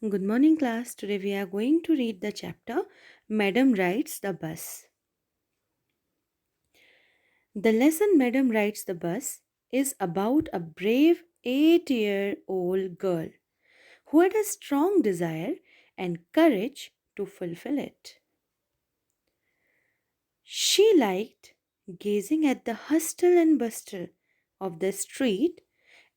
Good morning, class. Today we are going to read the chapter Madam Rides the Bus. The lesson Madam Rides the Bus is about a brave 8-year-old girl who had a strong desire and courage to fulfill it. She liked gazing at the hustle and bustle of the street,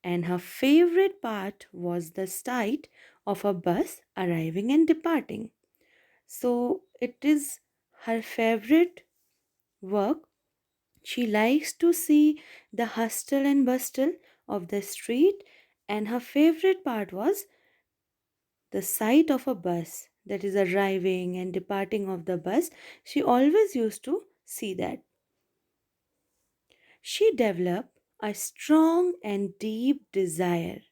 and her favorite part was the sight of a bus arriving and departing. So it is her favorite work. She likes to see the hustle and bustle of the street, and her favorite part was the sight of a bus that is arriving and departing of the bus. She always used to see that. She developed a strong and deep desire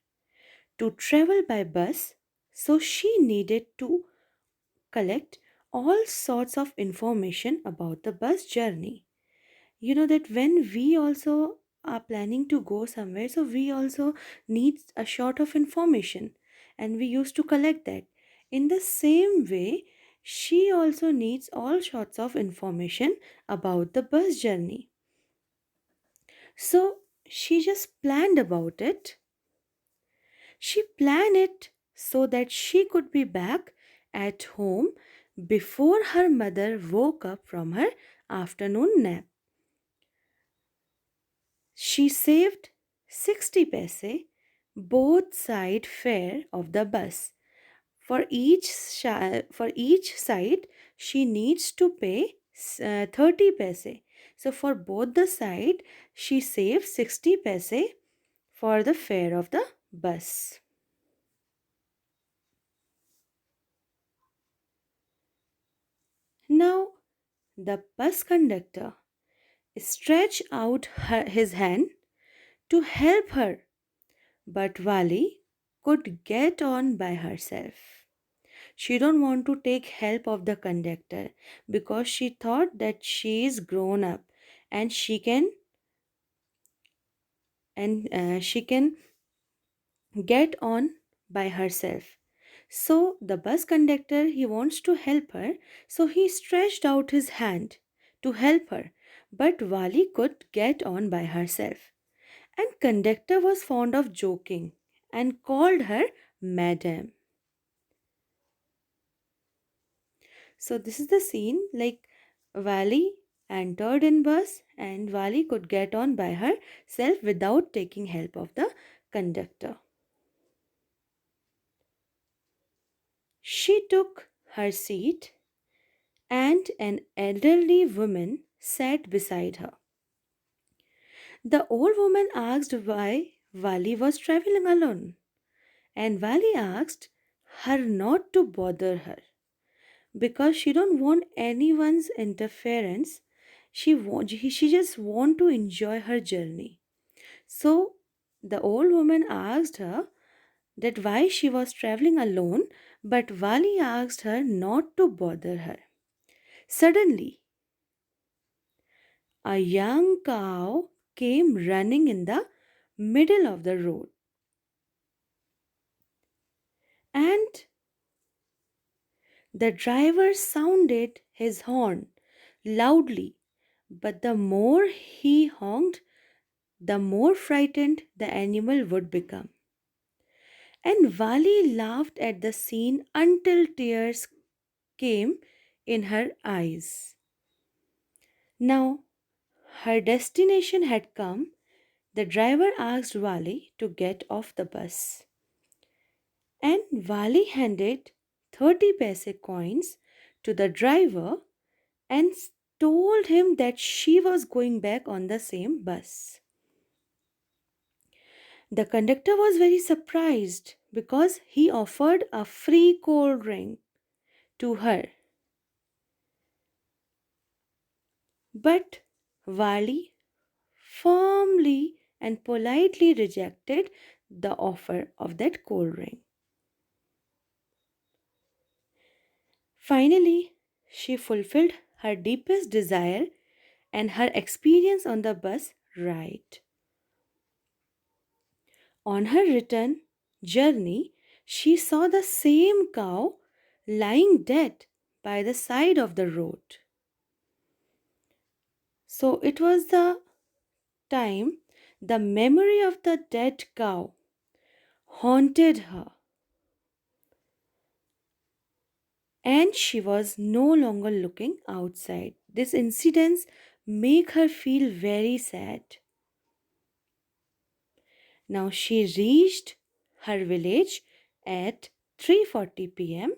to travel by bus, so she needed to collect all sorts of information about the bus journey. You know that when we also are planning to go somewhere, so we also need a sort of information, and we used to collect that. In the same way, she also needs all sorts of information about the bus journey. So she just planned about it. She planned it so that she could be back at home before her mother woke up from her afternoon nap. She saved 60 paise both side fare of the bus. For each side she needs to pay 30 paise. So for both the side she saved 60 paise for the fare of the bus. Now the bus conductor stretched out his hand to help her, but Vali could get on by herself. She don't want to take help of the conductor because she thought that she is grown up and she can get on by herself. So the bus conductor he wants to help her, so he stretched out his hand to help her, but Vali could get on by herself. And conductor was fond of joking and called her madam. So this is the scene like Vali entered in bus and Vali could get on by herself without taking help of the conductor. She took her seat and an elderly woman sat beside her. The old woman asked why Vali was traveling alone, and Vali asked her not to bother her because she don't want anyone's interference. She just want to enjoy her journey. So the old woman asked her that why she was traveling alone, but Vali asked her not to bother her. Suddenly a young cow came running in the middle of the road, and the driver sounded his horn loudly, but the more he honked, the more frightened the animal would become. And Vali laughed at the scene until tears came in her eyes. Now her destination had come. The driver asked Vali to get off the bus, and Vali handed 30 paise coins to the driver and told him that she was going back on the same bus. The conductor was very surprised because he offered a free cold drink to her. But Vali firmly and politely rejected the offer of that cold drink. Finally, she fulfilled her deepest desire and her experience on the bus ride. On her return journey, she saw the same cow lying dead by the side of the road. So it was the time the memory of the dead cow haunted her, and she was no longer looking outside. This incident made her feel very sad. Now she reached her village at 3:40 p.m.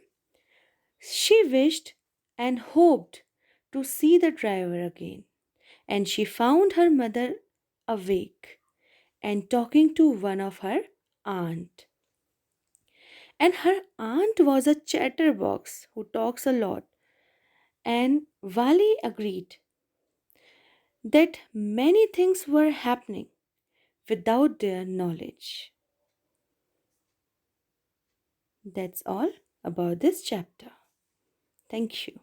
She wished and hoped to see the driver again, and she found her mother awake and talking to one of her aunt. And her aunt was a chatterbox who talks a lot. And Wali agreed that many things were happening without their knowledge. That's all about this chapter. Thank you.